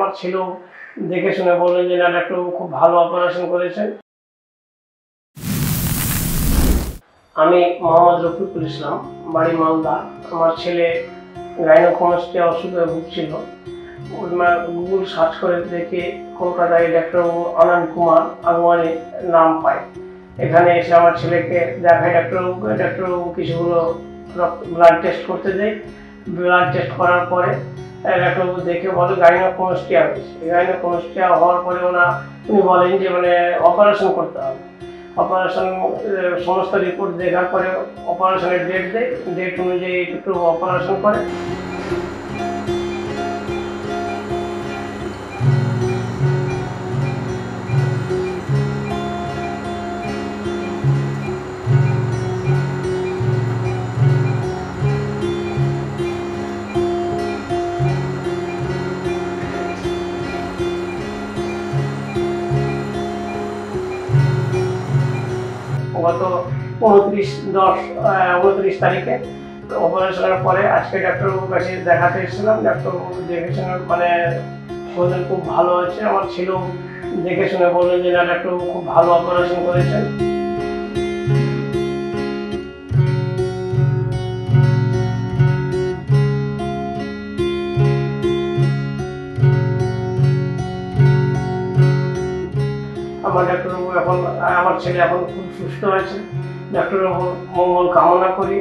আমার ছিল, দেখে শুনে বললেন যে না ডাক্তারবাবু খুব ভালো অপারেশন করেছেন। আমি মোহাম্মদ রফিকুল ইসলাম, বাড়ি মালদা। আমার ছেলে গাইনোকমাস্টিয়া অসুখে ভুগছিল। গুগল সার্চ করে দেখে কলকাতায় ডাক্তারবাবু আনন্দ কুমার আগওয়ানি নাম পাই। এখানে এসে আমার ছেলেকে দেখায় ডাক্তারবাবুকে। ডাক্তারবাবু কিছুগুলো ব্লাড টেস্ট করতে দেয়। ব্লাড টেস্ট করার পরে ডাক্তারবাবু দেখে বলে গাইনোকমাস্টিয়া হয়েছে। গাইনোকমাস্টিয়া হওয়ার পরে উনি বলেন যে অপারেশন করতে হবে। অপারেশন সমস্ত রিপোর্ট দেখার পরে অপারেশনের ডেট দেয়। ডেট অনুযায়ী একটু অপারেশন করে। গত 29 তারিখে অপারেশনের পরে আজকে ডাক্তারবাবুর কাছে দেখাতে এসেছিলাম। ডাক্তারবাবু দেখে শুনে বললেন খুব ভালো হয়েছে। আমার ছিল, দেখে শুনে বললেন যে না ডাক্তারবাবু খুব ভালো অপারেশন করেছেন। আমার ছেলে এখন খুব সুস্থ হয়েছে। ডাক্তারবাবুর মঙ্গল কামনা করি।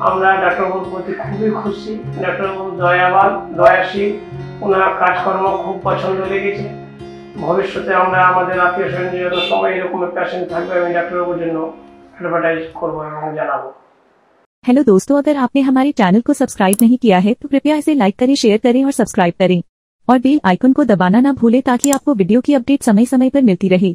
আমরা ডাক্তারবাবুর প্রতি খুবই খুশি। ডাক্তারবাবু দয়াবান, দয়াশীল। ওনার কাজকর্ম খুব পছন্দ লেগেছে। ভবিষ্যতে আমরা আমাদের আত্মীয় স্বজন সবাই এরকম পেশেন্ট থাকবে, আমি ডাক্তারবাবুর জন্য অ্যাডভার্টাইজ করবো এবং জানাবো। हेलो दोस्तों, अगर आपने हमारे चैनल को सब्सक्राइब नहीं किया है तो कृपया इसे लाइक करें, शेयर करें और सब्सक्राइब करें और बेल आइकन को दबाना ना भूलें ताकि आपको वीडियो की अपडेट समय समय पर मिलती रहे।